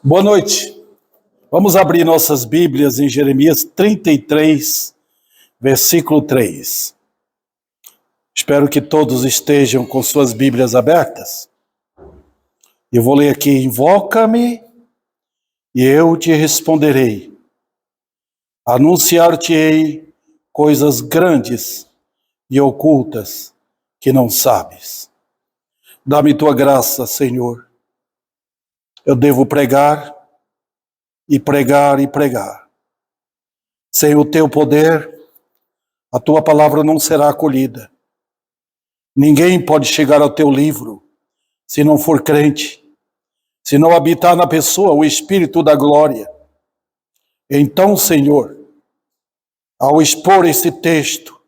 Boa noite. Vamos abrir nossas Bíblias em Jeremias 33, versículo 3. Espero que todos estejam com suas Bíblias abertas. Eu vou ler aqui: invoca-me e eu te responderei. Anunciar-te-ei coisas grandes e ocultas que não sabes. Dá-me tua graça, Senhor. Eu devo pregar e pregar e pregar. Sem o teu poder, a tua palavra não será acolhida. Ninguém pode chegar ao teu livro se não for crente, se não habitar na pessoa o Espírito da glória. Então, Senhor, ao expor esse texto,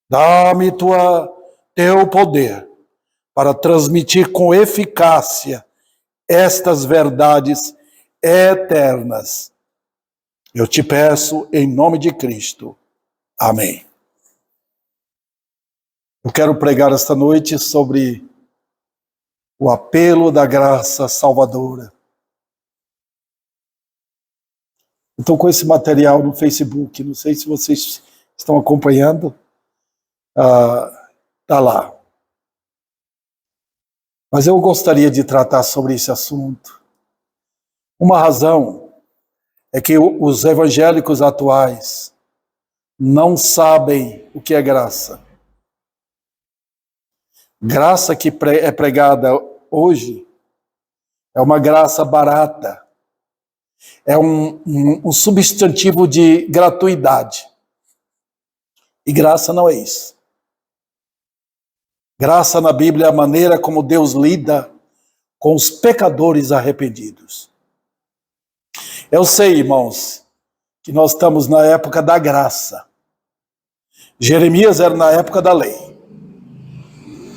dá-me teu poder para transmitir com eficácia estas verdades eternas. Eu te peço em nome de Cristo. Amém. Eu quero pregar esta noite sobre o apelo da graça salvadora. Estou com esse material no Facebook, não sei se vocês estão acompanhando. Está lá. Mas eu gostaria de tratar sobre esse assunto. Uma razão é que os evangélicos atuais não sabem o que é graça. Graça que é pregada hoje é uma graça barata. É um substantivo de gratuidade. E graça não é isso. Graça na Bíblia é a maneira como Deus lida com os pecadores arrependidos. Eu sei, irmãos, que nós estamos na época da graça. Jeremias era na época da lei.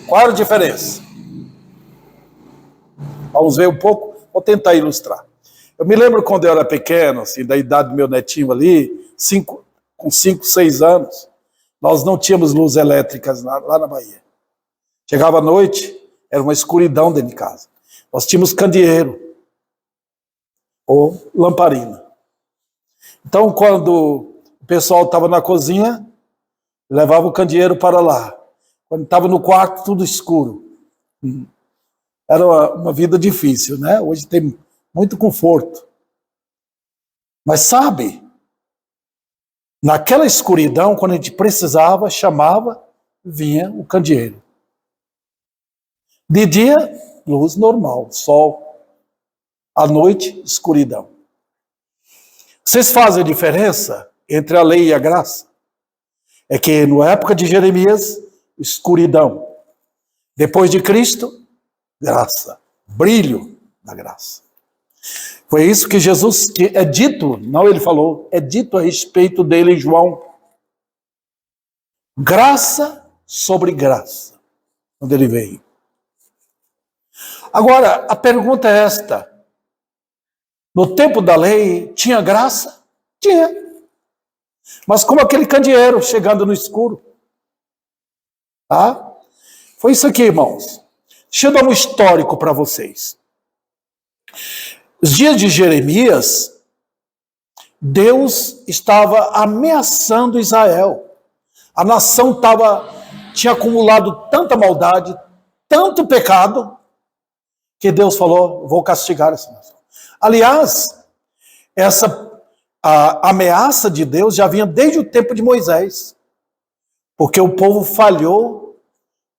Qual era a diferença? Vamos ver um pouco, vou tentar ilustrar. Eu me lembro quando eu era pequeno, assim, da idade do meu netinho ali, com 5, 6 anos, nós não tínhamos luz elétricas lá na Bahia. Chegava à noite, era uma escuridão dentro de casa. Nós tínhamos candeeiro ou lamparina. Então, quando o pessoal estava na cozinha, levava o candeeiro para lá. Quando estava no quarto, tudo escuro. Era uma vida difícil, né? Hoje tem muito conforto. Mas sabe, naquela escuridão, quando a gente precisava, chamava, vinha o candeeiro. De dia, luz normal, sol. À noite, escuridão. Vocês fazem a diferença entre a lei e a graça? É que na época de Jeremias, escuridão. Depois de Cristo, graça. Brilho da graça. Foi isso que Jesus, que é dito, não ele falou, é dito a respeito dele em João. Graça sobre graça. Quando ele veio. Agora, a pergunta é esta. No tempo da lei, tinha graça? Tinha. Mas como aquele candeeiro chegando no escuro. Tá? Foi isso aqui, irmãos. Deixa eu dar um histórico para vocês. Os dias de Jeremias, Deus estava ameaçando Israel. A nação tinha acumulado tanta maldade, tanto pecado, que Deus falou, vou castigar essa nação. Aliás, a ameaça de Deus já vinha desde o tempo de Moisés, porque o povo falhou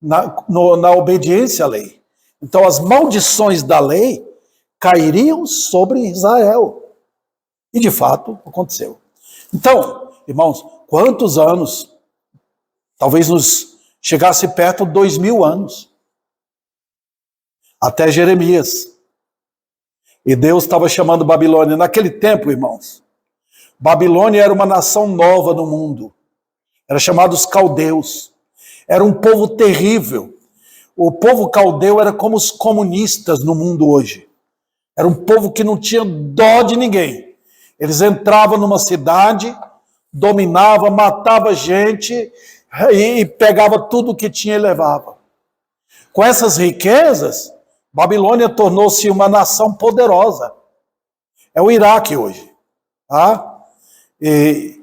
na obediência à lei. Então as maldições da lei cairiam sobre Israel. E de fato aconteceu. Então, irmãos, quantos anos? Talvez nos chegasse perto de 2000 anos. Até Jeremias. E Deus estava chamando Babilônia. Naquele tempo, irmãos, Babilônia era uma nação nova no mundo. Era chamado os caldeus. Era um povo terrível. O povo caldeu era como os comunistas no mundo hoje. Era um povo que não tinha dó de ninguém. Eles entravam numa cidade, dominavam, matavam gente e pegava tudo que tinha e levava. Com essas riquezas, Babilônia tornou-se uma nação poderosa. É o Iraque hoje. Tá? E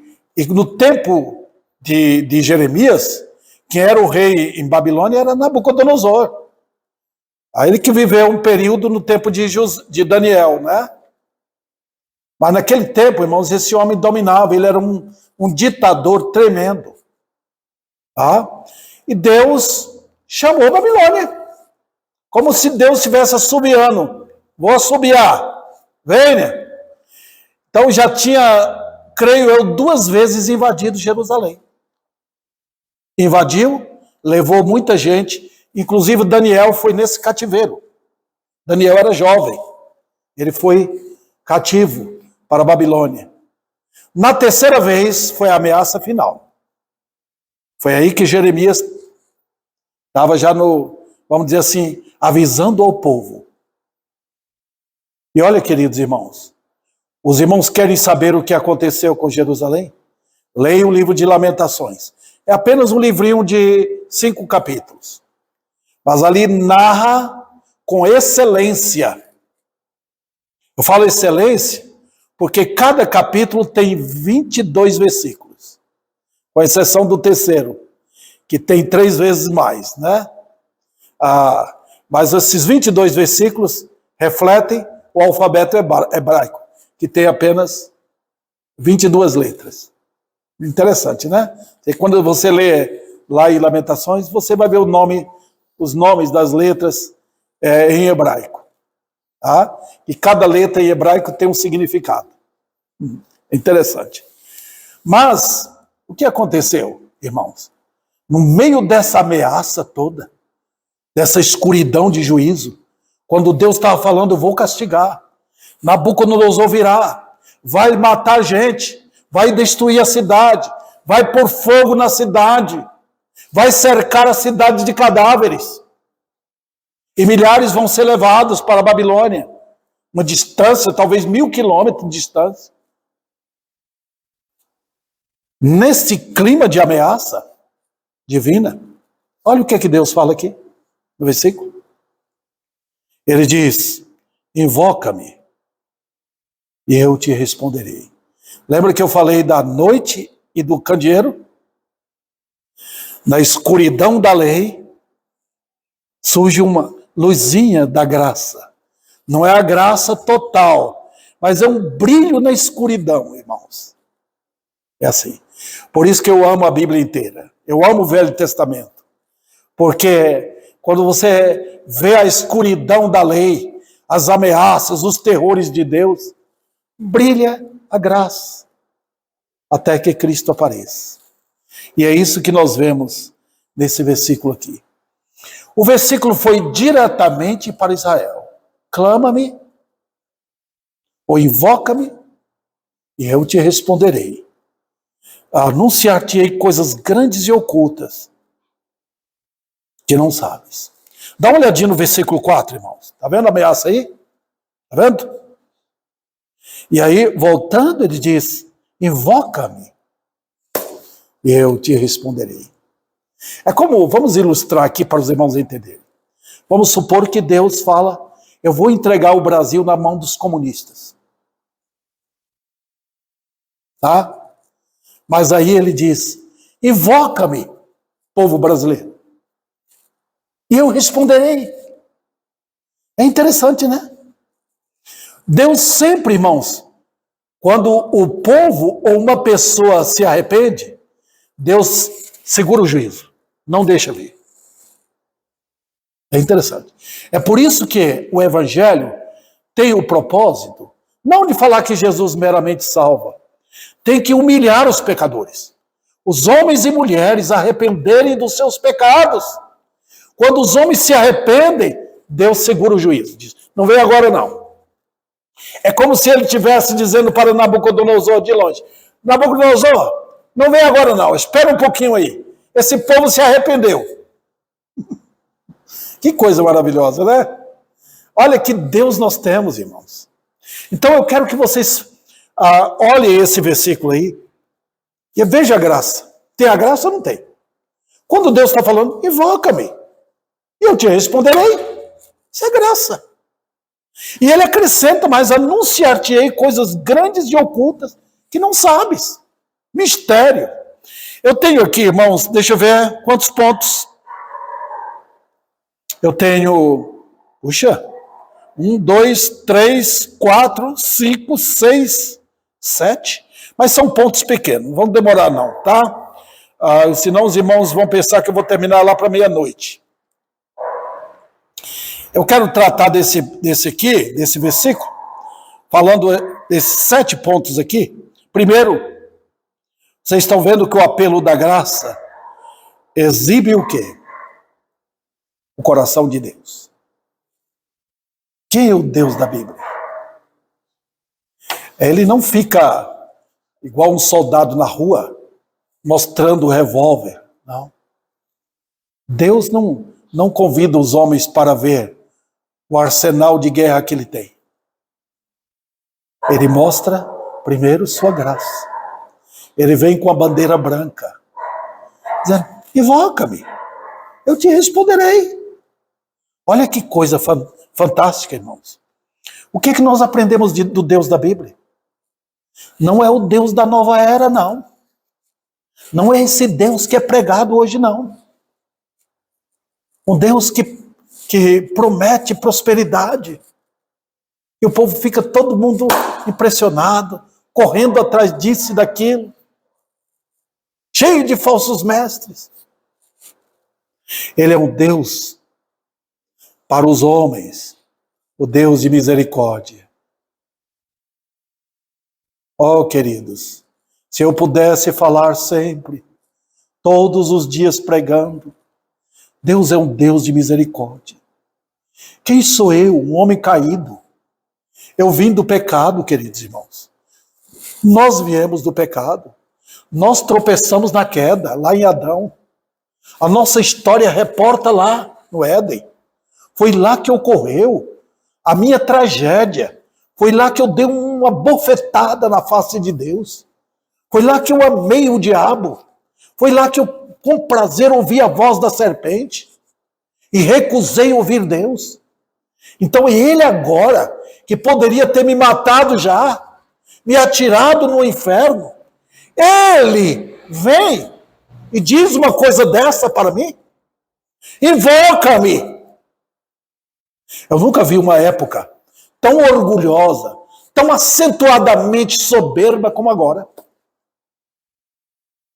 no tempo de Jeremias, quem era o rei em Babilônia era Nabucodonosor. Aí ele que viveu um período no tempo de Daniel, né? Mas naquele tempo, irmãos, esse homem dominava, ele era um ditador tremendo. Tá? E Deus chamou a Babilônia. Como se Deus estivesse assobiando. Vou assobiar. Vem, né? Então já tinha, creio eu, 2 vezes invadido Jerusalém. Invadiu, levou muita gente, inclusive Daniel foi nesse cativeiro. Daniel era jovem. Ele foi cativo para a Babilônia. Na 3ª vez foi a ameaça final. Foi aí que Jeremias estava já vamos dizer assim, avisando ao povo. E olha, queridos irmãos, os irmãos querem saber o que aconteceu com Jerusalém? Leia o livro de Lamentações. É apenas um livrinho de 5 capítulos. Mas ali narra com excelência. Eu falo excelência porque cada capítulo tem 22 versículos. Com exceção do 3º, que tem 3 vezes mais, né? Mas esses 22 versículos refletem o alfabeto hebraico, que tem apenas 22 letras. Interessante, né? E quando você lê lá em Lamentações, você vai ver os nomes das letras em hebraico. Tá? E cada letra em hebraico tem um significado. Interessante. Mas, o que aconteceu, irmãos? No meio dessa ameaça toda, dessa escuridão de juízo, quando Deus estava falando, eu vou castigar, Nabucodonosor virá, vai matar gente, vai destruir a cidade, vai pôr fogo na cidade, vai cercar a cidade de cadáveres, e milhares vão ser levados para a Babilônia, uma distância, talvez 1000 quilômetros de distância. Nesse clima de ameaça divina, olha o que é que Deus fala aqui, no versículo. Ele diz, invoca-me e eu te responderei. Lembra que eu falei da noite e do candeeiro? Na escuridão da lei, surge uma luzinha da graça. Não é a graça total, mas é um brilho na escuridão, irmãos. É assim. Por isso que eu amo a Bíblia inteira. Eu amo o Velho Testamento. Porque quando você vê a escuridão da lei, as ameaças, os terrores de Deus, brilha a graça, até que Cristo apareça. E é isso que nós vemos nesse versículo aqui. O versículo foi diretamente para Israel. Clama-me, ou invoca-me, e eu te responderei. Anunciar-te-ei coisas grandes e ocultas, que não sabes. Dá uma olhadinha no versículo 4, irmãos. Está vendo a ameaça aí? Está vendo? E aí, voltando, ele diz, invoca-me, e eu te responderei. É como, vamos ilustrar aqui para os irmãos entenderem. Vamos supor que Deus fala, eu vou entregar o Brasil na mão dos comunistas. Tá? Mas aí ele diz, invoca-me, povo brasileiro, e eu responderei. É interessante, né? Deus sempre, irmãos, quando o povo ou uma pessoa se arrepende, Deus segura o juízo, não deixa vir. É interessante. É por isso que o Evangelho tem o propósito, não de falar que Jesus meramente salva, tem que humilhar os pecadores. Os homens e mulheres arrependerem dos seus pecados. Quando os homens se arrependem, Deus segura o juízo. Diz, não vem agora não. É como se ele estivesse dizendo para Nabucodonosor de longe, Nabucodonosor, não vem agora não, espera um pouquinho aí. Esse povo se arrependeu. Que coisa maravilhosa, né? Olha que Deus nós temos, irmãos. Então eu quero que vocês olhem esse versículo aí e veja a graça. Tem a graça ou não tem? Quando Deus está falando, invoca-me e eu te responderei. Isso é graça. E ele acrescenta, mas anunciar-te-ei coisas grandes e ocultas que não sabes. Mistério. Eu tenho aqui, irmãos, deixa eu ver quantos pontos. Eu tenho, 1, 2, 3, 4, 5, 6, 7. Mas são pontos pequenos, não vão demorar não, tá? Senão os irmãos vão pensar que eu vou terminar lá para meia-noite. Eu quero tratar desse versículo, falando desses 7 pontos aqui. Primeiro, vocês estão vendo que o apelo da graça exibe o quê? O coração de Deus. Quem é o Deus da Bíblia? Ele não fica igual um soldado na rua, mostrando o revólver, não. Deus não convida os homens para ver o arsenal de guerra que ele tem. Ele mostra primeiro sua graça. Ele vem com a bandeira branca, dizendo, invoca-me, eu te responderei. Olha que coisa fantástica, irmãos. O que nós aprendemos do Deus da Bíblia? Não é o Deus da nova era, não. Não é esse Deus que é pregado hoje, não. Um Deus que promete prosperidade. E o povo fica todo mundo impressionado, correndo atrás disso e daquilo. Cheio de falsos mestres. Ele é um Deus para os homens, o Deus de misericórdia. Oh, queridos, se eu pudesse falar sempre, todos os dias pregando, Deus é um Deus de misericórdia. Quem sou eu, um homem caído? Eu vim do pecado, queridos irmãos. Nós viemos do pecado. Nós tropeçamos na queda, lá em Adão. A nossa história reporta lá no Éden. Foi lá que ocorreu a minha tragédia. Foi lá que eu dei uma bofetada na face de Deus. Foi lá que eu amei o diabo. Foi lá que eu, com prazer, ouvi a voz da serpente e recusei ouvir Deus. Então ele agora, que poderia ter me matado já, me atirado no inferno, ele vem e diz uma coisa dessa para mim? Invoca-me! Eu nunca vi uma época tão orgulhosa, tão acentuadamente soberba como agora.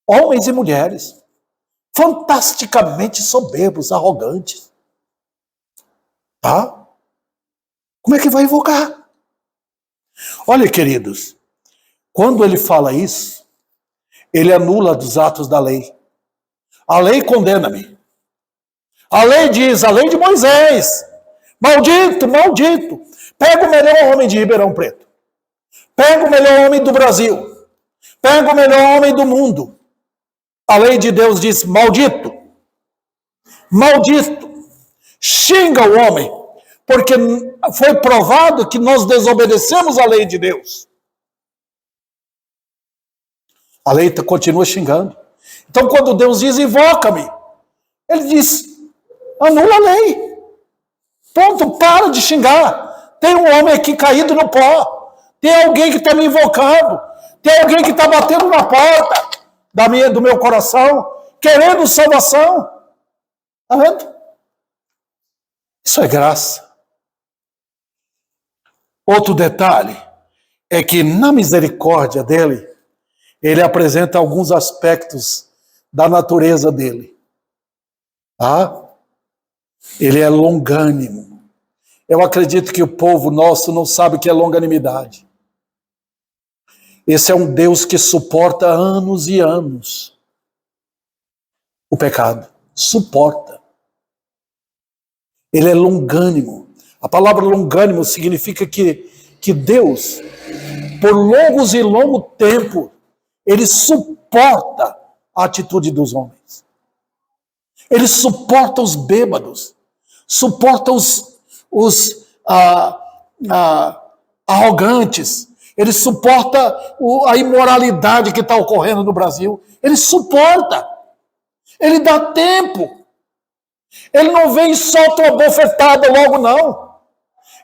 Homens e mulheres, fantasticamente soberbos, arrogantes. Tá? Como é que vai invocar? Olha, queridos, quando ele fala isso, ele anula dos atos da lei. A lei condena-me. A lei diz, a lei de Moisés, maldito, maldito. Pega o melhor homem de Ribeirão Preto. Pega o melhor homem do Brasil. Pega o melhor homem do mundo. A lei de Deus diz, maldito. Maldito. Xinga o homem, porque foi provado que nós desobedecemos a lei de Deus. A lei continua xingando. Então, quando Deus diz, invoca-me, ele diz, anula a lei. Ponto, para de xingar. Tem um homem aqui caído no pó. Tem alguém que está me invocando. Tem alguém que está batendo na porta do meu coração, querendo salvação. Está vendo? Isso é graça. Outro detalhe é que na misericórdia dele, ele apresenta alguns aspectos da natureza dele. Tá? Ele é longânimo. Eu acredito que o povo nosso não sabe o que é longanimidade. Esse é um Deus que suporta anos e anos o pecado. Suporta. Ele é longânimo. A palavra longânimo significa que Deus, por longos e longo tempo, ele suporta a atitude dos homens. Ele suporta os bêbados, suporta os arrogantes, ele suporta a imoralidade que está ocorrendo no Brasil. Ele suporta, ele dá tempo. Ele não vem e solta uma bofetada logo, não.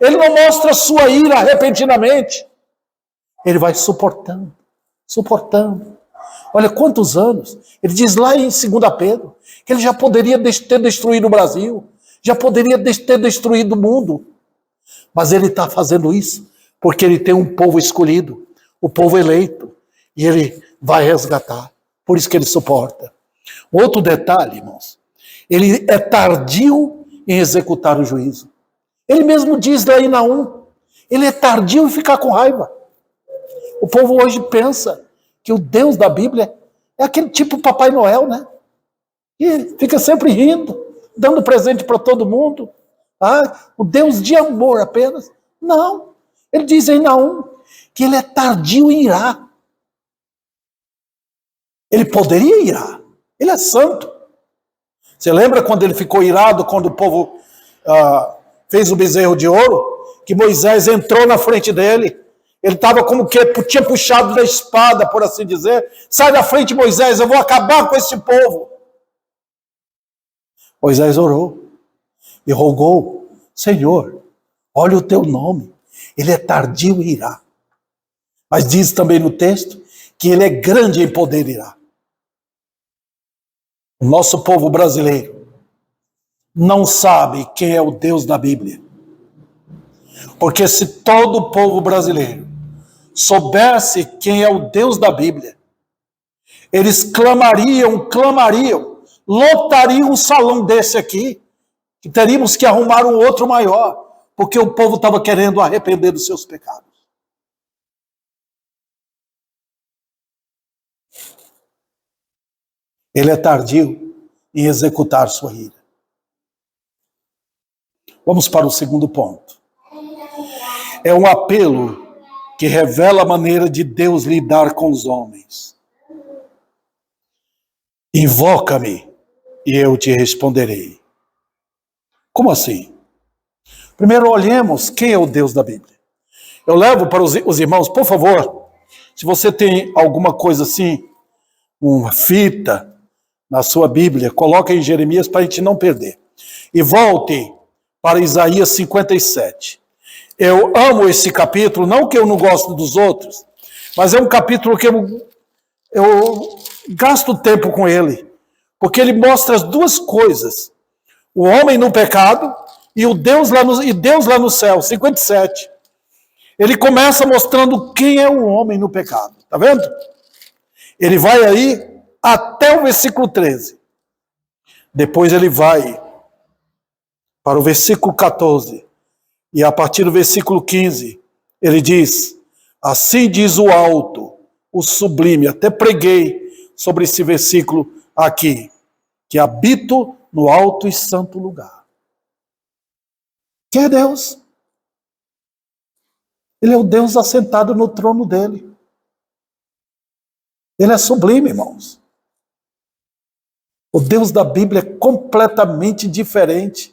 Ele não mostra sua ira repentinamente. Ele vai suportando, suportando. Olha quantos anos. Ele diz lá em 2 Pedro que ele já poderia ter destruído o Brasil, já poderia ter destruído o mundo. Mas ele está fazendo isso porque ele tem um povo escolhido, o povo eleito, e ele vai resgatar. Por isso que ele suporta. Outro detalhe, irmãos, ele é tardio em executar o juízo. Ele mesmo diz lá em Naum, ele é tardio em ficar com raiva. O povo hoje pensa que o Deus da Bíblia é aquele tipo Papai Noel, né? Que fica sempre rindo, dando presente para todo mundo. Ah, o Deus de amor apenas. Não. Ele diz em Naum que ele é tardio em irar. Ele poderia irar. Ele é santo. Você lembra quando ele ficou irado, quando o povo fez o bezerro de ouro? Que Moisés entrou na frente dele. Ele estava como que tinha puxado da espada, por assim dizer. Sai da frente, Moisés, eu vou acabar com esse povo. Moisés orou e rogou: Senhor, olha o teu nome. Ele é tardio em irar. Mas diz também no texto que ele é grande em poder irar. O nosso povo brasileiro não sabe quem é o Deus da Bíblia. Porque se todo o povo brasileiro soubesse quem é o Deus da Bíblia, eles clamariam, lotariam um salão desse aqui, e teríamos que arrumar um outro maior, porque o povo estava querendo arrepender dos seus pecados. Ele é tardio em executar sua ira. Vamos para o segundo ponto. É um apelo que revela a maneira de Deus lidar com os homens. Invoca-me e eu te responderei. Como assim? Primeiro olhemos quem é o Deus da Bíblia. Eu levo para os irmãos, por favor, se você tem alguma coisa assim, uma fita na sua Bíblia, coloque em Jeremias para a gente não perder. E volte para Isaías 57. Eu amo esse capítulo, não que eu não gosto dos outros, mas é um capítulo que eu gasto tempo com ele, porque ele mostra as duas coisas: o homem no pecado e Deus lá no céu. 57. Ele começa mostrando quem é o homem no pecado. Tá vendo? Ele vai aí até o versículo 13. Depois ele vai para o versículo 14. E a partir do versículo 15, ele diz: assim diz o alto, o sublime. Até preguei sobre esse versículo aqui, que habito no alto e santo lugar. Quem é Deus? Ele é o Deus assentado no trono dele. Ele é sublime, irmãos. O Deus da Bíblia é completamente diferente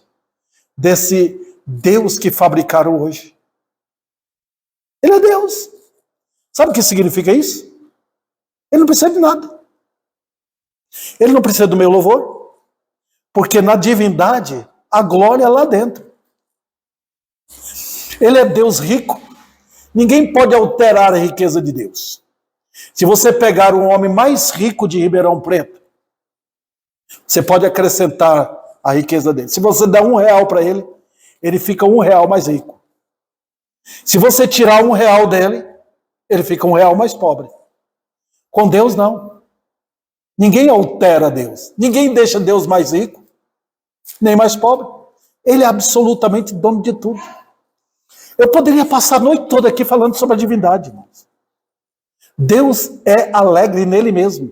desse Deus que fabricaram hoje. Ele é Deus. Sabe o que significa isso? Ele não precisa de nada. Ele não precisa do meu louvor, porque na divindade a glória é lá dentro. Ele é Deus rico. Ninguém pode alterar a riqueza de Deus. Se você pegar o homem mais rico de Ribeirão Preto, você pode acrescentar a riqueza dele. Se você der R$1 para ele, ele fica R$1 mais rico. Se você tirar R$1 dele, ele fica R$1 mais pobre. Com Deus, não. Ninguém altera Deus. Ninguém deixa Deus mais rico, nem mais pobre. Ele é absolutamente dono de tudo. Eu poderia passar a noite toda aqui falando sobre a divindade, irmãos. Deus é alegre nele mesmo.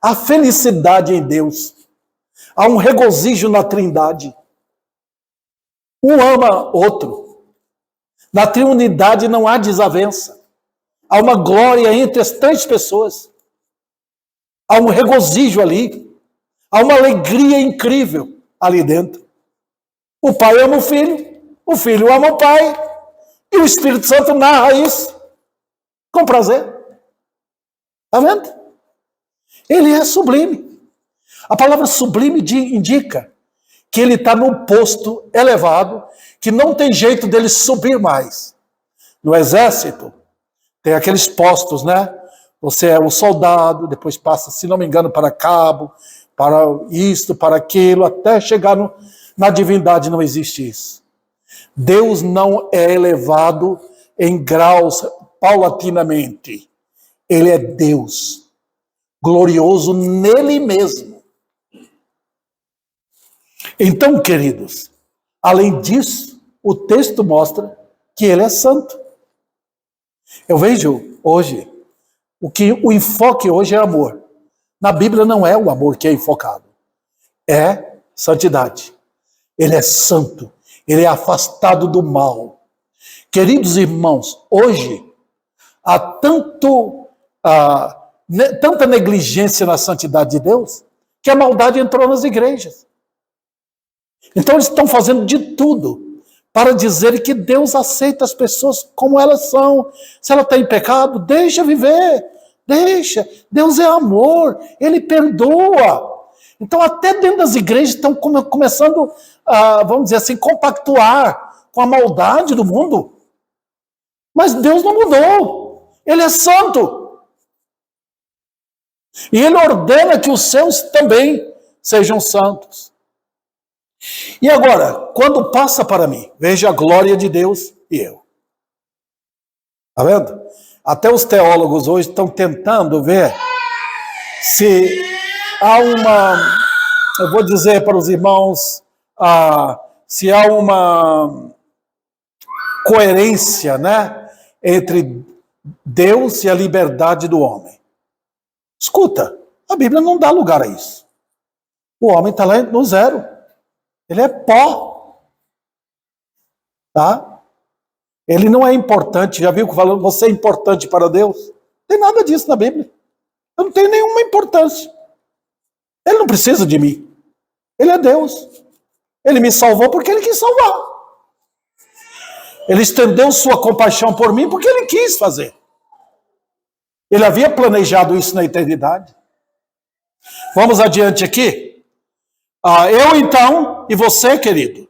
Há felicidade em Deus. Há um regozijo na Trindade. Um ama outro. Na triunidade não há desavença. Há uma glória entre as três pessoas. Há um regozijo ali. Há uma alegria incrível ali dentro. O Pai ama o Filho ama o Pai, e o Espírito Santo narra isso com prazer. Está vendo? Ele é sublime. A palavra sublime indica que ele está num posto elevado, que não tem jeito dele subir mais. No exército, tem aqueles postos, né? Você é um soldado, depois passa, se não me engano, para cabo, para isto, para aquilo, até chegar na divindade. Não existe isso. Deus não é elevado em graus paulatinamente. Ele é Deus, glorioso nele mesmo. Então, queridos, além disso, o texto mostra que ele é santo. Eu vejo hoje, o enfoque hoje é amor. Na Bíblia não é o amor que é enfocado, é santidade. Ele é santo, ele é afastado do mal. Queridos irmãos, hoje há tanta negligência na santidade de Deus, que a maldade entrou nas igrejas. Então eles estão fazendo de tudo para dizer que Deus aceita as pessoas como elas são. Se ela está em pecado, deixa viver, deixa. Deus é amor, Ele perdoa. Então até dentro das igrejas estão começando a, vamos dizer assim, compactuar com a maldade do mundo. Mas Deus não mudou, Ele é santo. E Ele ordena que os seus também sejam santos. E agora, quando passa para mim, veja a glória de Deus e eu. Está vendo? Até os teólogos hoje estão tentando ver se há eu vou dizer para os irmãos, se há uma coerência, né, entre Deus e a liberdade do homem. Escuta, a Bíblia não dá lugar a isso. O homem está lá no zero. Ele é pó. Tá? Ele não é importante. Já viu que falando, você é importante para Deus? Não tem nada disso na Bíblia. Eu não tenho nenhuma importância. Ele não precisa de mim. Ele é Deus. Ele me salvou porque Ele quis salvar. Ele estendeu sua compaixão por mim porque Ele quis fazer. Ele havia planejado isso na eternidade. Vamos adiante aqui. Eu então, e você, querido,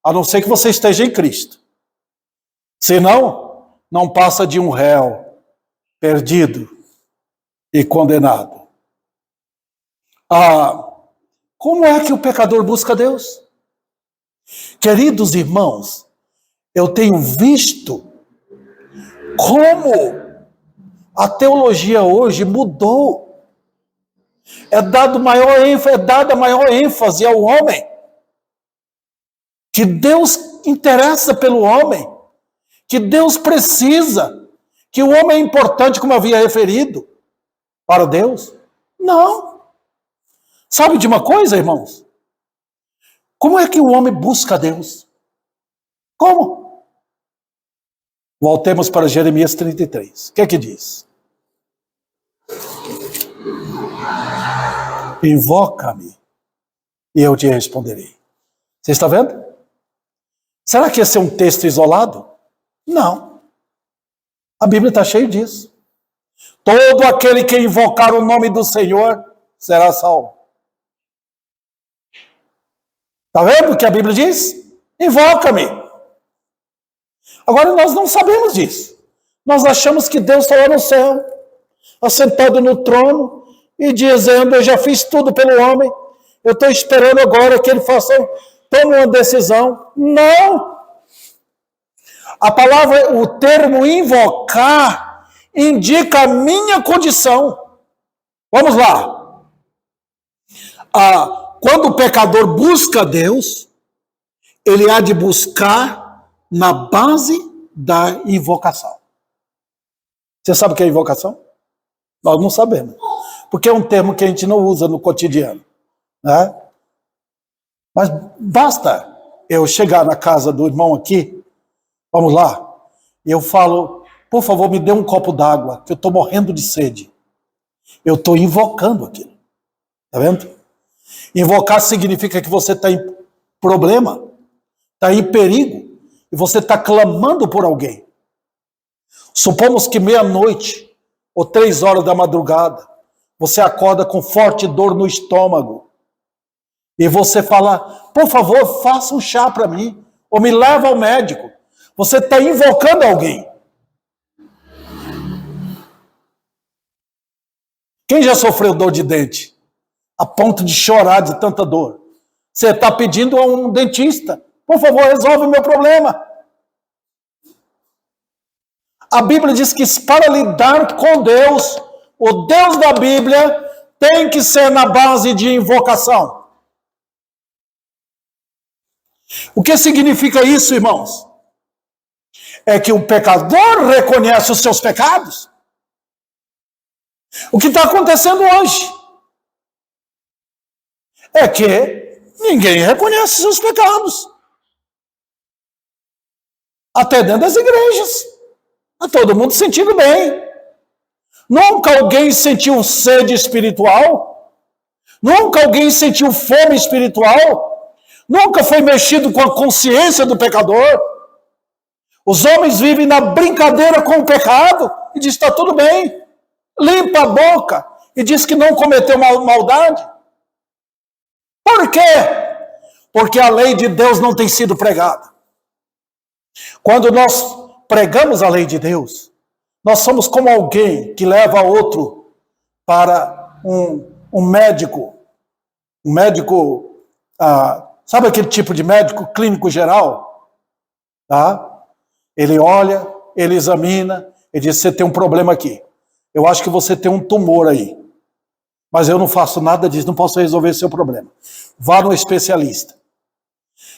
a não ser que você esteja em Cristo. Senão, não passa de um réu perdido e condenado. Como é que o pecador busca Deus? Queridos irmãos, eu tenho visto como a teologia hoje mudou. É dada maior ênfase ao homem. Que Deus interessa pelo homem. Que Deus precisa. Que o homem é importante, como eu havia referido, para Deus. Não. Sabe de uma coisa, irmãos? Como é que o homem busca Deus? Como? Voltemos para Jeremias 33. O que é que diz? Invoca-me e eu te responderei. Você está vendo? Será que esse é um texto isolado? Não. A Bíblia está cheia disso. Todo aquele que invocar o nome do Senhor será salvo. Está vendo o que a Bíblia diz? Invoca-me. Agora nós não sabemos disso. Nós achamos que Deus está lá no céu, assentado no trono, e dizendo, eu já fiz tudo pelo homem, eu estou esperando agora que ele tome uma decisão. Não! A palavra, o termo invocar, indica a minha condição. Vamos lá. Quando o pecador busca Deus, ele há de buscar na base da invocação. Você sabe o que é invocação? Nós não sabemos. Porque é um termo que a gente não usa no cotidiano. Né? Mas basta eu chegar na casa do irmão aqui, vamos lá, e eu falo, por favor, me dê um copo d'água, que eu estou morrendo de sede. Eu estou invocando aquilo. Está vendo? Invocar significa que você está em problema, está em perigo, e você está clamando por alguém. Supomos que meia-noite, ou 3 horas da madrugada, você acorda com forte dor no estômago. e você fala, por favor, faça um chá para mim, ou me leva ao médico, você está invocando alguém. Quem já sofreu dor de dente? A ponto de chorar de tanta dor. Você está pedindo a um dentista, por favor, resolve o meu problema. A Bíblia diz que para lidar com Deus, o Deus da Bíblia tem que ser na base de invocação. O que significa isso, irmãos? É que o pecador reconhece os seus pecados. O que está acontecendo hoje é que ninguém reconhece seus pecados. Até dentro das igrejas. Está todo mundo sentindo bem. Nunca alguém sentiu sede espiritual. Nunca alguém sentiu fome espiritual. Nunca foi mexido com a consciência do pecador. Os homens vivem na brincadeira com o pecado e diz que está tudo bem. Limpa a boca e diz que não cometeu maldade. Por quê? Porque a lei de Deus não tem sido pregada. Quando nós pregamos a lei de Deus, nós somos como alguém que leva outro para um médico. Um médico, sabe aquele tipo de médico clínico geral? Tá? Ele olha, ele examina, ele diz, você tem um problema aqui. Eu acho que você tem um tumor aí. Mas eu não faço nada disso, não posso resolver seu problema. Vá no especialista.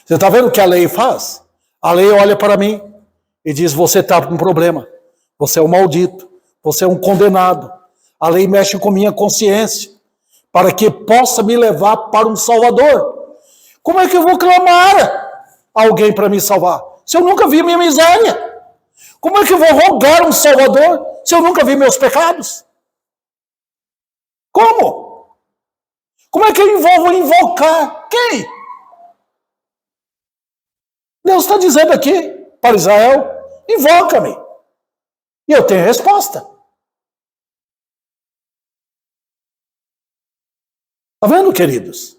Você está vendo o que a lei faz? A lei olha para mim e diz, você está com um problema. Você é um maldito. Você é um condenado. A lei mexe com minha consciência para que possa me levar para um Salvador. Como é que eu vou clamar alguém para me salvar? Se eu nunca vi minha miséria. Como é que eu vou rogar um Salvador se eu nunca vi meus pecados? Como? Como é que eu vou invocar? Quem? Deus está dizendo aqui para Israel, invoca-me. E eu tenho resposta. Está vendo, queridos?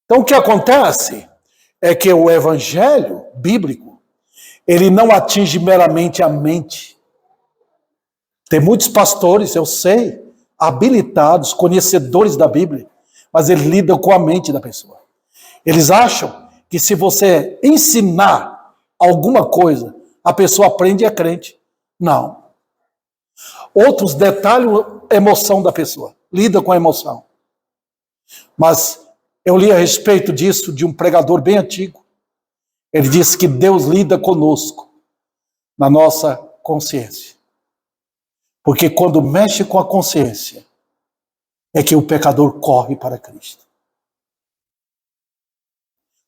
Então o que acontece é que o evangelho bíblico, ele não atinge meramente a mente. Tem muitos pastores, eu sei, habilitados, conhecedores da Bíblia, mas eles lidam com a mente da pessoa. Eles acham que se você ensinar alguma coisa, a pessoa aprende e é crente. Não. Outros detalham a emoção da pessoa, lida com a emoção. Mas eu li a respeito disso de um pregador bem antigo. Ele disse que Deus lida conosco na nossa consciência. Porque quando mexe com a consciência, é que o pecador corre para Cristo.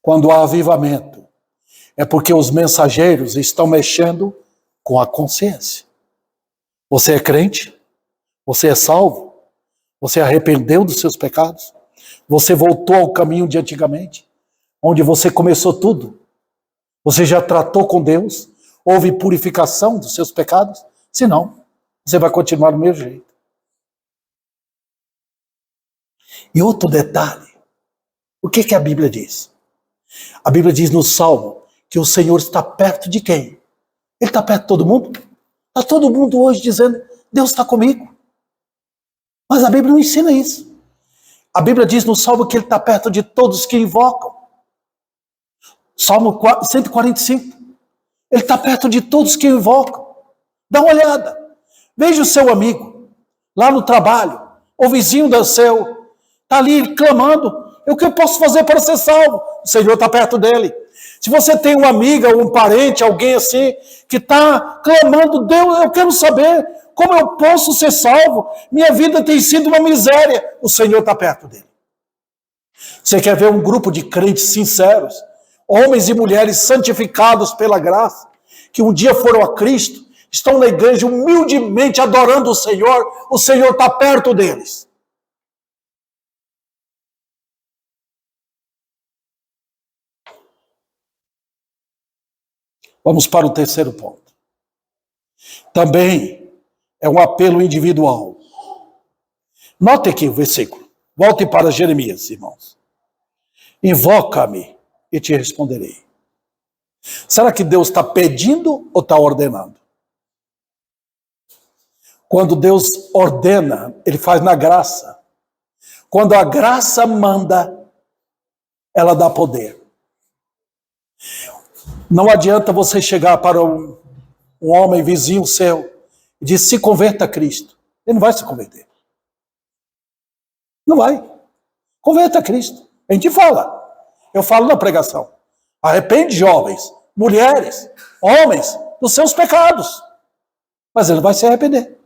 Quando há avivamento, é porque os mensageiros estão mexendo com a consciência. Você é crente? Você é salvo? Você arrependeu dos seus pecados? Você voltou ao caminho de antigamente, onde você começou tudo? Você já tratou com Deus? Houve purificação dos seus pecados? Se não, você vai continuar do mesmo jeito. E outro detalhe, o que a Bíblia diz? A Bíblia diz no Salmo que o Senhor está perto de quem? Ele está perto de todo mundo? Está todo mundo hoje dizendo, Deus está comigo. Mas a Bíblia não ensina isso. A Bíblia diz no Salmo que ele está perto de todos que invocam. Salmo 145. Ele está perto de todos que invocam. Dá uma olhada. Veja o seu amigo, lá no trabalho, o vizinho do seu, está ali clamando, o que eu posso fazer para ser salvo? O Senhor está perto dele. Se você tem uma amiga, um parente, alguém assim, que está clamando, Deus, eu quero saber como eu posso ser salvo. Minha vida tem sido uma miséria. O Senhor está perto dele. Você quer ver um grupo de crentes sinceros, homens e mulheres santificados pela graça, que um dia foram a Cristo, estão na igreja humildemente adorando o Senhor está perto deles. Vamos para o terceiro ponto. Também é um apelo individual. Note aqui o versículo. Volte para Jeremias, irmãos. Invoca-me e te responderei. Será que Deus está pedindo ou está ordenando? Quando Deus ordena, Ele faz na graça. Quando a graça manda, ela dá poder. Não adianta você chegar para um homem vizinho seu e dizer, se converta a Cristo. Ele não vai se converter. Não vai. Converta a Cristo. A gente fala. Eu falo na pregação. Arrepende, jovens, mulheres, homens, dos seus pecados. Mas ele vai se arrepender.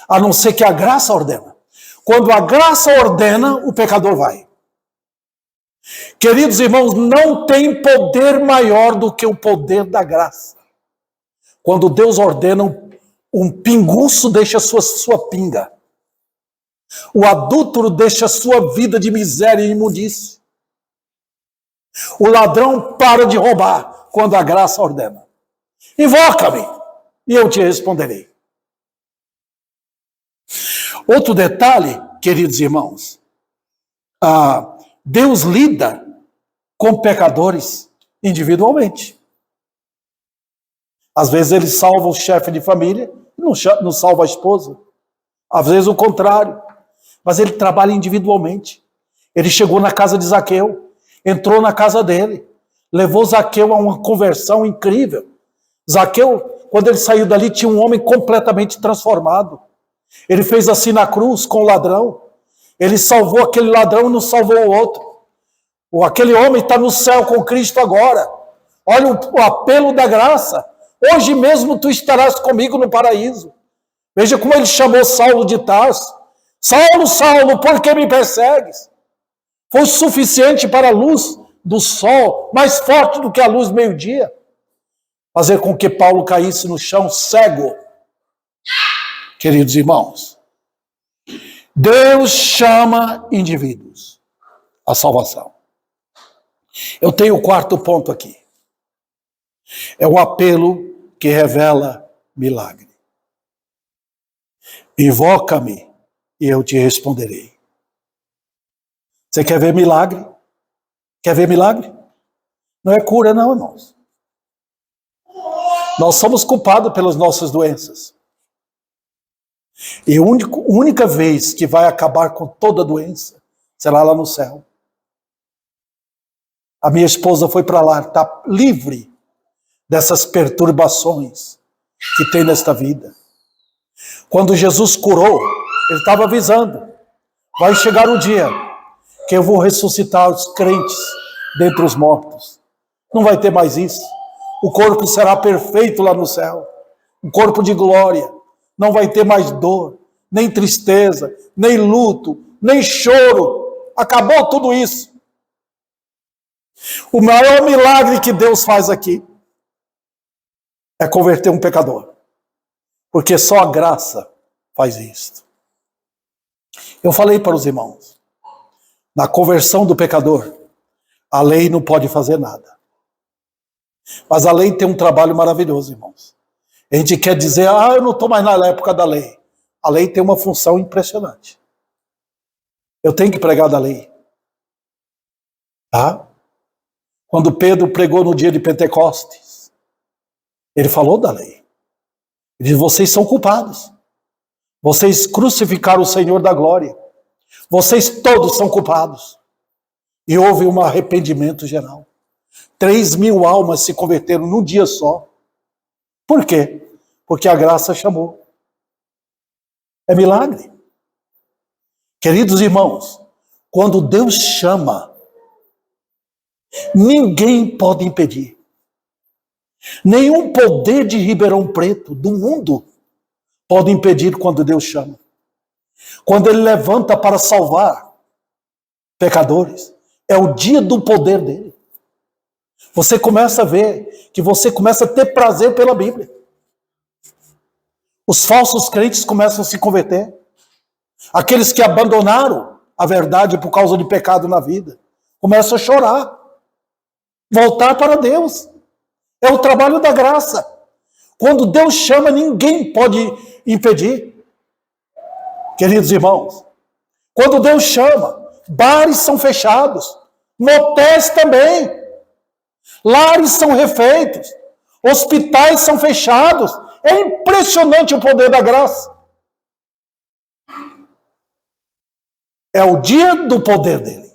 A não ser que a graça ordena. Quando a graça ordena, o pecador vai. Queridos irmãos, não tem poder maior do que o poder da graça. Quando Deus ordena, um pinguço deixa sua pinga. O adúltero deixa sua vida de miséria e imundície. O ladrão para de roubar quando a graça ordena. Invoca-me e eu te responderei. Outro detalhe, queridos irmãos, Deus lida com pecadores individualmente. Às vezes ele salva o chefe de família e não salva a esposa. Às vezes o contrário. Mas ele trabalha individualmente. Ele chegou na casa de Zaqueu, entrou na casa dele, levou Zaqueu a uma conversão incrível. Zaqueu, quando ele saiu dali, tinha um homem completamente transformado. Ele fez assim na cruz com o ladrão. Ele salvou aquele ladrão e não salvou o outro. Aquele homem está no céu com Cristo agora. Olha o apelo da graça. Hoje mesmo tu estarás comigo no paraíso. Veja como ele chamou Saulo de Tarso. Saulo, Saulo, por que me persegues? Foi suficiente para a luz do sol, mais forte do que a luz do meio-dia, fazer com que Paulo caísse no chão cego. Queridos irmãos, Deus chama indivíduos à salvação. Eu tenho o quarto ponto aqui. É um apelo que revela milagre. Invoca-me e eu te responderei. Você quer ver milagre? Quer ver milagre? Não é cura não, irmãos. Nós somos culpados pelas nossas doenças. E a única vez que vai acabar com toda doença será lá no céu. A minha esposa foi para lá, está livre dessas perturbações que tem nesta vida. Quando Jesus curou, ele estava avisando, vai chegar o dia que eu vou ressuscitar os crentes dentre os mortos. Não vai ter mais isso. O corpo será perfeito lá no céu. Um corpo de glória. Não vai ter mais dor, nem tristeza, nem luto, nem choro. Acabou tudo isso. O maior milagre que Deus faz aqui é converter um pecador. Porque só a graça faz isso. Eu falei para os irmãos, na conversão do pecador, a lei não pode fazer nada. Mas a lei tem um trabalho maravilhoso, irmãos. A gente quer dizer, eu não estou mais na época da lei. A lei tem uma função impressionante. Eu tenho que pregar da lei. Tá? Quando Pedro pregou no dia de Pentecostes, ele falou da lei. Ele disse, vocês são culpados. Vocês crucificaram o Senhor da glória. Vocês todos são culpados. E houve um arrependimento geral. 3.000 almas se converteram num dia só. Por quê? Porque a graça chamou. É milagre. Queridos irmãos, quando Deus chama, ninguém pode impedir. Nenhum poder de Ribeirão Preto, do mundo, pode impedir quando Deus chama. Quando Ele levanta para salvar pecadores, é o dia do poder dele. Você começa a ver que você começa a ter prazer pela Bíblia. Os falsos crentes começam a se converter. Aqueles que abandonaram a verdade por causa de pecado na vida, começam a chorar. Voltar para Deus. É o trabalho da graça. Quando Deus chama, ninguém pode impedir. Queridos irmãos, quando Deus chama, bares são fechados, motéis também, lares são refeitos, hospitais são fechados. É impressionante o poder da graça. É o dia do poder dele.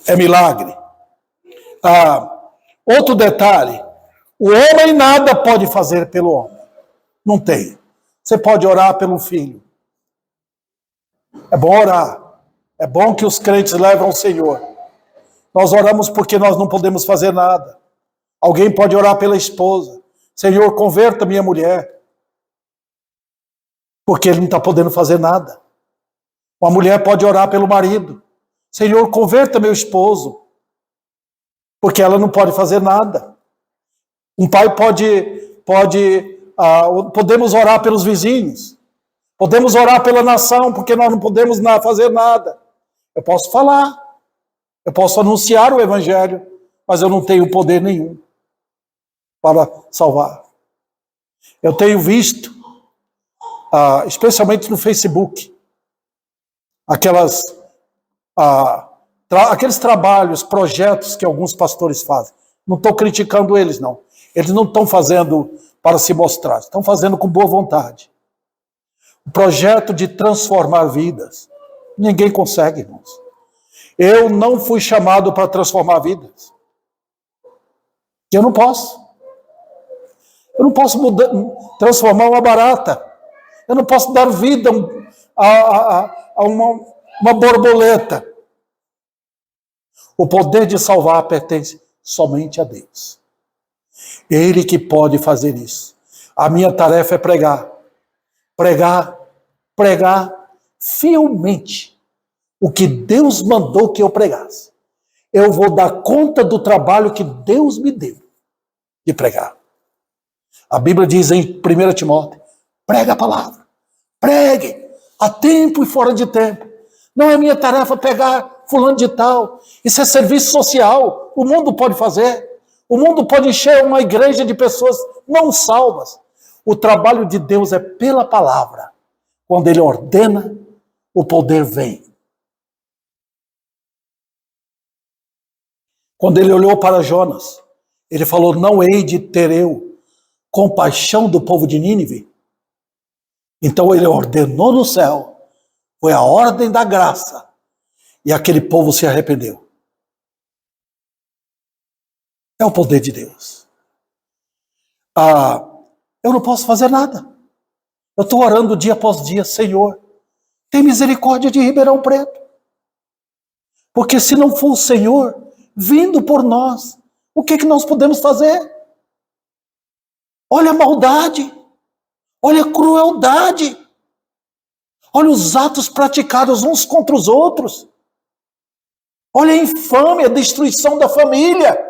É milagre. Outro detalhe, o homem nada pode fazer pelo homem. Não tem. Você pode orar pelo filho. É bom orar. É bom que os crentes levem ao Senhor. Nós oramos porque nós não podemos fazer nada. Alguém pode orar pela esposa. Senhor, converta minha mulher. Porque ele não está podendo fazer nada. Uma mulher pode orar pelo marido. Senhor, converta meu esposo. Porque ela não pode fazer nada. Um pai podemos orar pelos vizinhos. Podemos orar pela nação, porque nós não podemos fazer nada. Eu posso falar. Eu posso anunciar o evangelho, mas eu não tenho poder nenhum para salvar. Eu tenho visto, especialmente no Facebook, aqueles trabalhos, projetos que alguns pastores fazem. Não estou criticando eles, não. Eles não estão fazendo para se mostrar, estão fazendo com boa vontade. O projeto de transformar vidas. Ninguém consegue, irmãos. Eu não fui chamado para transformar vidas. Eu não posso. Eu não posso transformar uma barata. Eu não posso dar vida a uma borboleta. O poder de salvar pertence somente a Deus. Ele que pode fazer isso. A minha tarefa é pregar. Pregar fielmente o que Deus mandou que eu pregasse. Eu vou dar conta do trabalho que Deus me deu de pregar. A Bíblia diz em 1 Timóteo, prega a palavra. Pregue, a tempo e fora de tempo. Não é minha tarefa pegar fulano de tal. Isso é serviço social. O mundo pode fazer. O mundo pode encher uma igreja de pessoas não salvas. O trabalho de Deus é pela palavra. Quando Ele ordena, o poder vem. Quando Ele olhou para Jonas, Ele falou, não hei de ter eu compaixão do povo de Nínive. Então Ele ordenou no céu, foi a ordem da graça, e aquele povo se arrependeu. É o poder de Deus. Eu não posso fazer nada. Eu estou orando dia após dia, Senhor, tem misericórdia de Ribeirão Preto. Porque se não for o Senhor vindo por nós, o que nós podemos fazer? Olha a maldade, olha a crueldade, olha os atos praticados uns contra os outros, olha a infâmia, a destruição da família.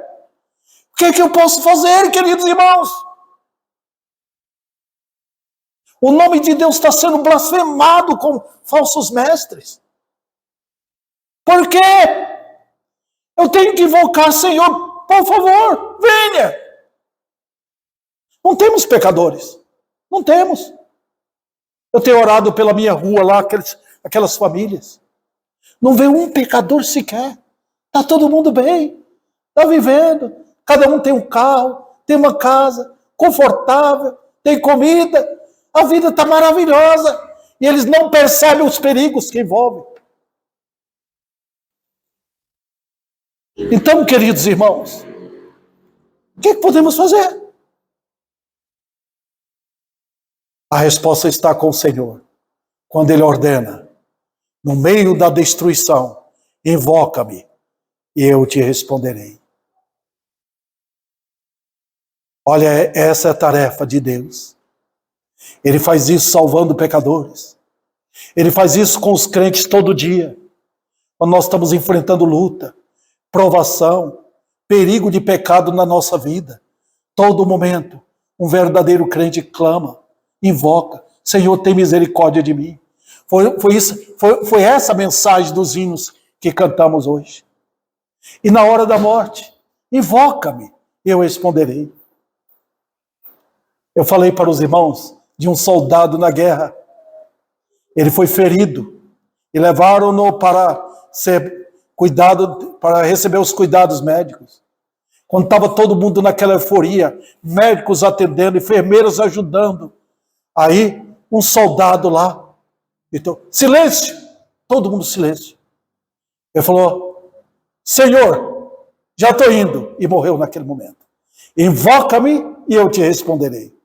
O que eu posso fazer, queridos irmãos? O nome de Deus está sendo blasfemado com falsos mestres. Por quê? Eu tenho que invocar, Senhor, por favor, venha. Não temos pecadores. Não temos. Eu tenho orado pela minha rua lá, aquelas famílias. Não vê um pecador sequer. Está todo mundo bem. Está vivendo. Cada um tem um carro, tem uma casa, confortável, tem comida. A vida está maravilhosa. E eles não percebem os perigos que envolvem. Então, queridos irmãos, o que podemos fazer? A resposta está com o Senhor. Quando Ele ordena, no meio da destruição, invoca-me e eu te responderei. Olha, essa é a tarefa de Deus. Ele faz isso salvando pecadores. Ele faz isso com os crentes todo dia. Quando nós estamos enfrentando luta, provação, perigo de pecado na nossa vida. Todo momento, um verdadeiro crente clama, invoca, Senhor, tem misericórdia de mim. Foi essa a mensagem dos hinos que cantamos hoje. E na hora da morte, invoca-me, eu responderei. Eu falei para os irmãos de um soldado na guerra. Ele foi ferido e levaram-no para ser cuidado, para receber os cuidados médicos. Quando estava todo mundo naquela euforia, médicos atendendo, enfermeiros ajudando. Aí, um soldado lá, então, silêncio! Todo mundo silêncio. Ele falou, Senhor, já estou indo. E morreu naquele momento. Invoca-me e eu te responderei.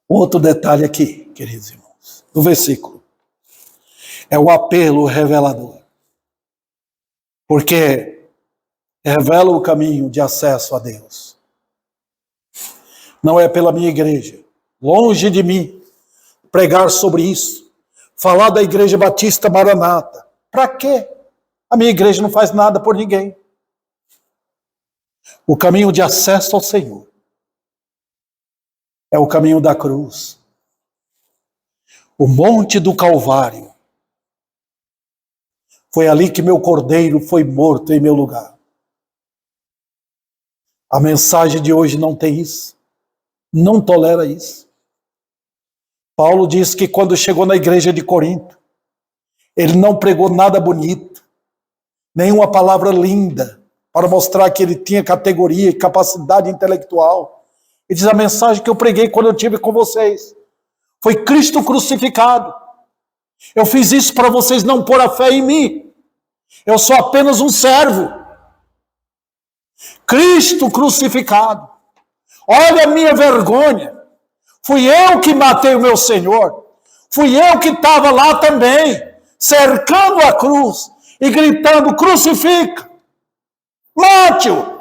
Outro detalhe aqui, queridos irmãos, do versículo. É o apelo revelador. Porque revela o caminho de acesso a Deus. Não é pela minha igreja. Longe de mim pregar sobre isso. Falar da Igreja Batista Maranata. Para quê? A minha igreja não faz nada por ninguém. O caminho de acesso ao Senhor é o caminho da cruz. O monte do Calvário. Foi ali que meu cordeiro foi morto em meu lugar. A mensagem de hoje não tem isso. Não tolera isso. Paulo diz que quando chegou na igreja de Corinto, ele não pregou nada bonito, nenhuma palavra linda, para mostrar que ele tinha categoria e capacidade intelectual. Ele diz, a mensagem que eu preguei quando eu estive com vocês foi Cristo crucificado. Eu fiz isso para vocês não pôr a fé em mim. Eu sou apenas um servo. Cristo crucificado. Olha a minha vergonha. Fui eu que matei o meu Senhor. Fui eu que estava lá também, cercando a cruz e gritando, crucifica, mate-o.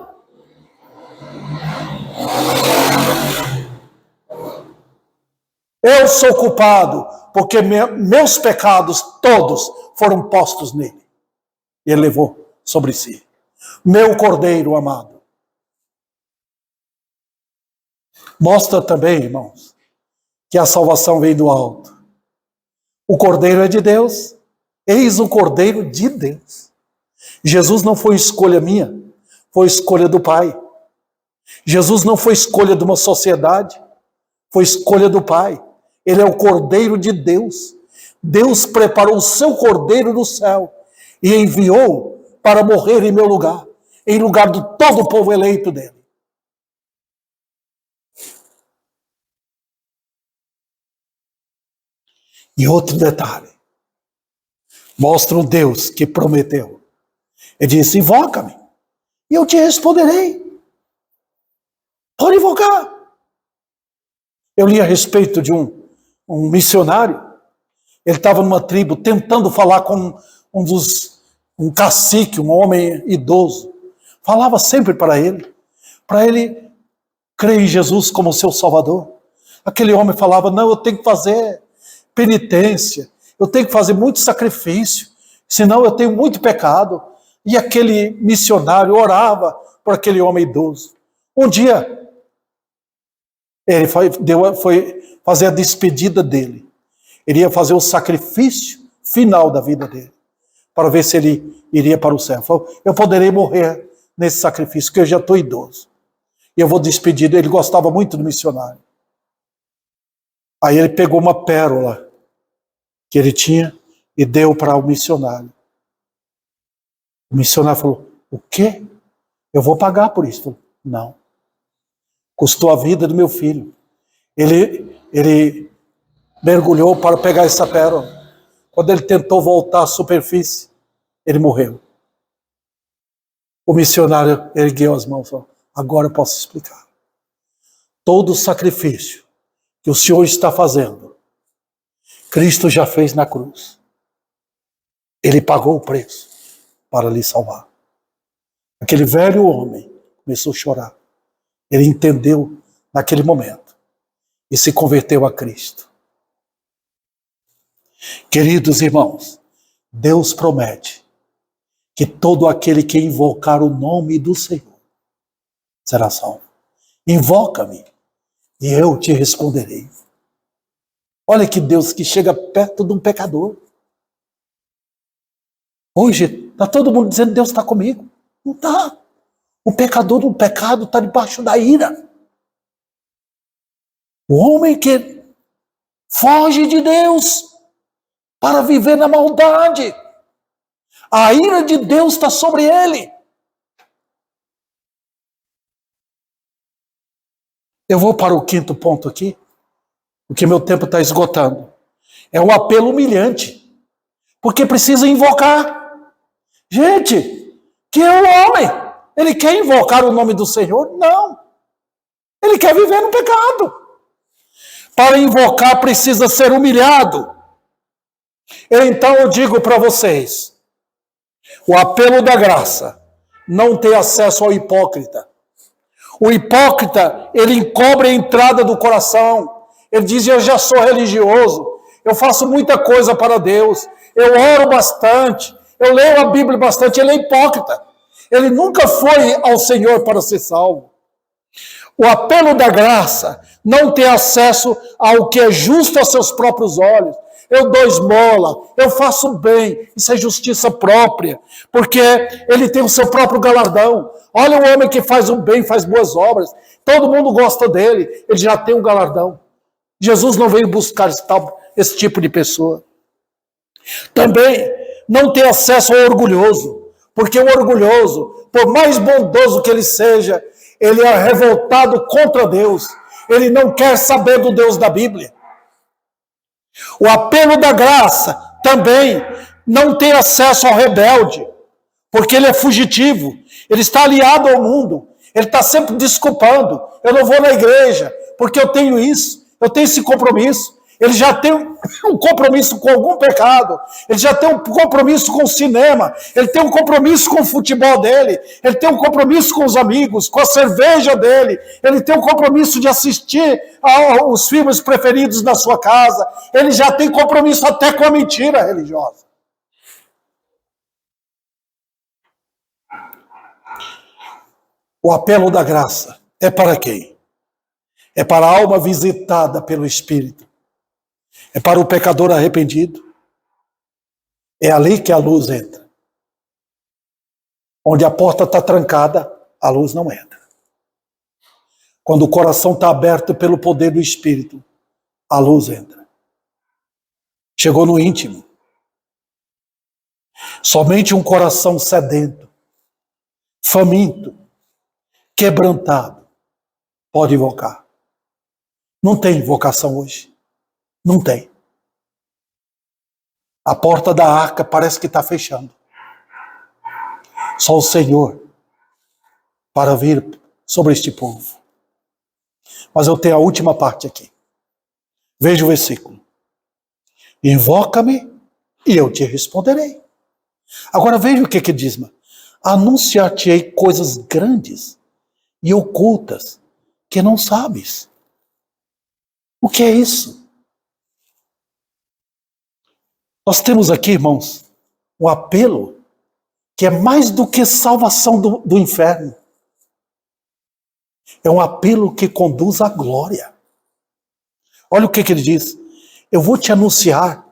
Eu sou culpado, porque meus pecados todos foram postos nele. E ele levou sobre si. Meu cordeiro amado. Mostra também, irmãos, que a salvação vem do alto. O cordeiro é de Deus. Eis o cordeiro de Deus. Jesus não foi escolha minha, foi escolha do Pai. Jesus não foi escolha de uma sociedade, foi escolha do Pai. Ele é o cordeiro de Deus. Deus preparou o seu cordeiro no céu e enviou para morrer em meu lugar, em lugar de todo o povo eleito dele. E outro detalhe, mostra um Deus que prometeu. Ele disse, invoca-me, e eu te responderei. Pode invocar. Eu li a respeito de um missionário. Ele estava numa tribo tentando falar com um cacique, um homem idoso. Falava sempre para ele crer em Jesus como seu Salvador. Aquele homem falava, não, eu tenho que fazer penitência, eu tenho que fazer muito sacrifício, senão eu tenho muito pecado. E aquele missionário orava por aquele homem idoso. Um dia, ele foi fazer a despedida dele. Ele ia fazer o sacrifício final da vida dele, para ver se ele iria para o céu. Ele falou, eu poderei morrer nesse sacrifício, porque eu já estou idoso. E eu vou despedir. Ele gostava muito do missionário. Aí ele pegou uma pérola que ele tinha e deu para o missionário. O missionário falou, o quê? Eu vou pagar por isso. Ele falou, não. Custou a vida do meu filho. Ele mergulhou para pegar essa pérola. Quando ele tentou voltar à superfície, ele morreu. O missionário ergueu as mãos e falou, agora eu posso explicar. Todo o sacrifício que o Senhor está fazendo, Cristo já fez na cruz. Ele pagou o preço para lhe salvar. Aquele velho homem começou a chorar. Ele entendeu naquele momento e se converteu a Cristo. Queridos irmãos, Deus promete que todo aquele que invocar o nome do Senhor será salvo. Invoca-me e eu te responderei. Olha que Deus que chega perto de um pecador. Hoje está todo mundo dizendo Deus está comigo. Não está. O pecador do pecado está debaixo da ira. O homem que foge de Deus para viver na maldade. A ira de Deus está sobre ele. Eu vou para o quinto ponto aqui, porque meu tempo está esgotando. É um apelo humilhante, porque precisa invocar. Gente, que é o homem? Ele quer invocar o nome do Senhor? Não. Ele quer viver no pecado. Para invocar precisa ser humilhado. Então eu digo para vocês, o apelo da graça não tem acesso ao hipócrita. O hipócrita, ele encobre a entrada do coração. Ele diz, eu já sou religioso, eu faço muita coisa para Deus, eu oro bastante, eu leio a Bíblia bastante. Ele é hipócrita. Ele nunca foi ao Senhor para ser salvo. O apelo da graça não tem acesso ao que é justo aos seus próprios olhos. Eu dou esmola, eu faço bem, isso é justiça própria, porque ele tem o seu próprio galardão. Olha o homem que faz o bem, faz boas obras, todo mundo gosta dele, ele já tem um galardão. Jesus não veio buscar esse tipo de pessoa. Também não tem acesso ao orgulhoso, porque o orgulhoso, por mais bondoso que ele seja, ele é revoltado contra Deus, ele não quer saber do Deus da Bíblia. O apelo da graça também não tem acesso ao rebelde, porque ele é fugitivo, ele está aliado ao mundo, ele está sempre desculpando, eu não vou na igreja, porque eu tenho isso, eu tenho esse compromisso. Ele já tem um compromisso com algum pecado, ele já tem um compromisso com o cinema, ele tem um compromisso com o futebol dele, ele tem um compromisso com os amigos, com a cerveja dele, ele tem um compromisso de assistir aos filmes preferidos na sua casa, ele já tem compromisso até com a mentira religiosa. O apelo da graça é para quem? É para a alma visitada pelo Espírito. É para o pecador arrependido. É ali que a luz entra. Onde a porta está trancada, a luz não entra. Quando o coração está aberto pelo poder do Espírito, a luz entra. Chegou no íntimo. Somente um coração sedento, faminto, quebrantado, pode invocar. Não tem invocação hoje. Não tem. A porta da arca parece que está fechando. Só o Senhor para vir sobre este povo. Mas eu tenho a última parte aqui. Veja o versículo. Invoca-me e eu te responderei. Agora veja o que diz. Anunciar-te-ei coisas grandes e ocultas que não sabes. O que é isso? Nós temos aqui, irmãos, um apelo que é mais do que salvação do inferno. É um apelo que conduz à glória. Olha o que ele diz. Eu vou te anunciar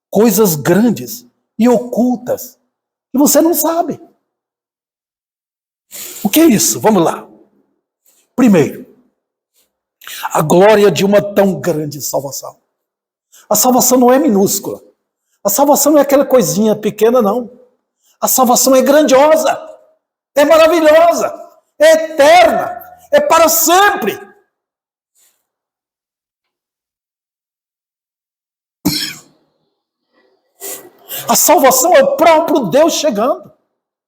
coisas grandes e ocultas que você não sabe. O que é isso? Vamos lá. Primeiro, a glória de uma tão grande salvação. A salvação não é minúscula. A salvação não é aquela coisinha pequena, não. A salvação é grandiosa, é maravilhosa, é eterna, é para sempre. A salvação é o próprio Deus chegando.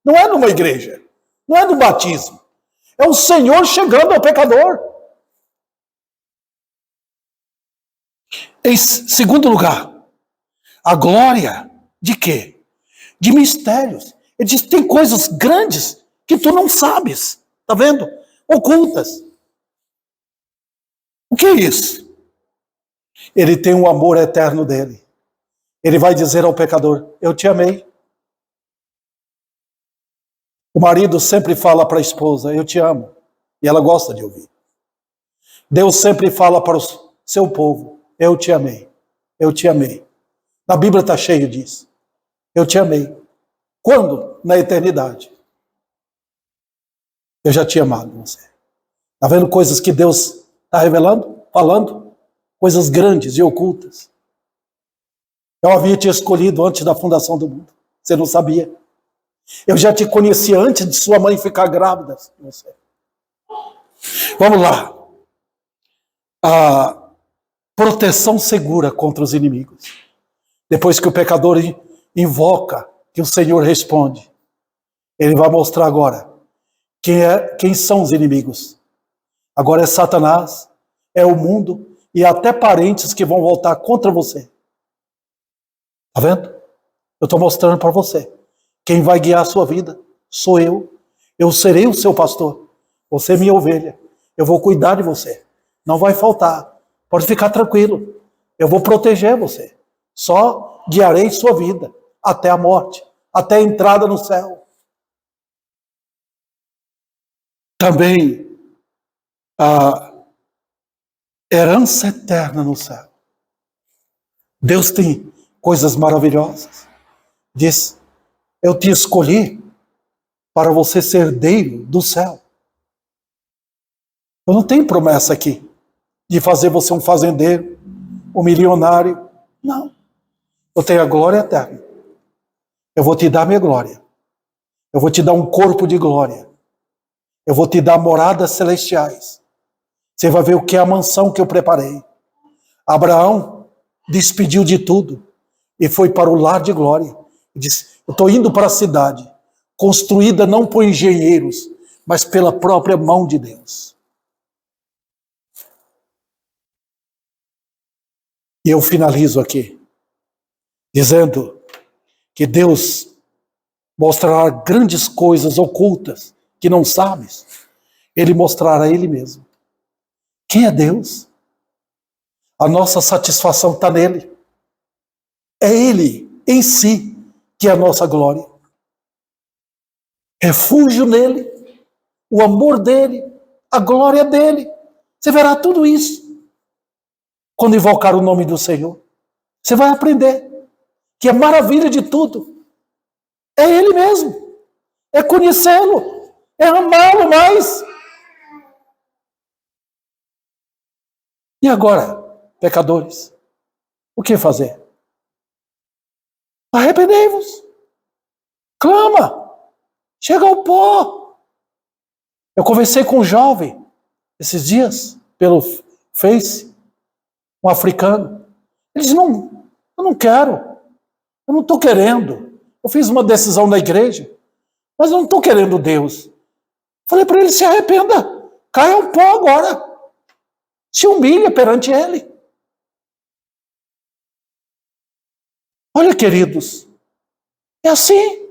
Não é numa igreja, não é no batismo. É o Senhor chegando ao pecador. Em segundo lugar, a glória de quê? De mistérios. Ele diz, tem coisas grandes que tu não sabes. Está vendo? Ocultas. O que é isso? Ele tem um amor eterno dele. Ele vai dizer ao pecador, eu te amei. O marido sempre fala para a esposa, eu te amo. E ela gosta de ouvir. Deus sempre fala para o seu povo, eu te amei. Eu te amei. Na Bíblia está cheio disso. Eu te amei. Quando? Na eternidade. Eu já tinha amado você. Está vendo coisas que Deus está revelando? Falando? Coisas grandes e ocultas. Eu havia te escolhido antes da fundação do mundo. Você não sabia. Eu já te conhecia antes de sua mãe ficar grávida de você. Vamos lá. A proteção segura contra os inimigos. Depois que o pecador invoca, que o Senhor responde, ele vai mostrar agora quem são os inimigos. Agora é Satanás, é o mundo e até parentes que vão voltar contra você. Tá vendo? Eu estou mostrando para você. Quem vai guiar a sua vida sou eu. Eu serei o seu pastor. Você é minha ovelha. Eu vou cuidar de você. Não vai faltar. Pode ficar tranquilo. Eu vou proteger você. Só guiarei sua vida até a morte, até a entrada no céu. Também a herança eterna no céu. Deus tem coisas maravilhosas. Diz, eu te escolhi para você ser herdeiro do céu. Eu não tenho promessa aqui de fazer você um fazendeiro, um milionário. Não. Eu tenho a glória eterna. Eu vou te dar minha glória. Eu vou te dar um corpo de glória. Eu vou te dar moradas celestiais. Você vai ver o que é a mansão que eu preparei. Abraão despediu de tudo e foi para o lar de glória. E disse, eu estou indo para a cidade, construída não por engenheiros, mas pela própria mão de Deus. E eu finalizo aqui, dizendo que Deus mostrará grandes coisas ocultas que não sabes. Ele mostrará Ele mesmo. Quem é Deus? A nossa satisfação está nele. É Ele em si que é a nossa glória. Refúgio nele, o amor dele, a glória dele. Você verá tudo isso quando invocar o nome do Senhor. Você vai aprender que a maravilha de tudo é Ele mesmo. É conhecê-lo, é amá-lo mais. E agora, pecadores, o que fazer? Arrependei-vos. Clama. Chega ao pó. Eu conversei com um jovem esses dias, pelo Face, um africano. Ele disse, não, eu não quero. Eu não estou querendo. Eu fiz uma decisão na igreja, mas eu não estou querendo Deus. Falei para ele, se arrependa. Caia ao pó agora. Se humilha perante Ele. Olha, queridos, é assim.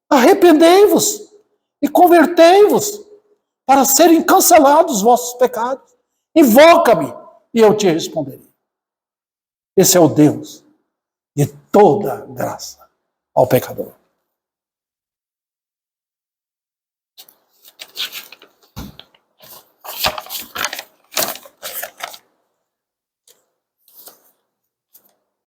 Arrependei-vos e convertei-vos para serem cancelados os vossos pecados. Invoca-me e eu te responderei. Esse é o Deus de toda graça ao pecador.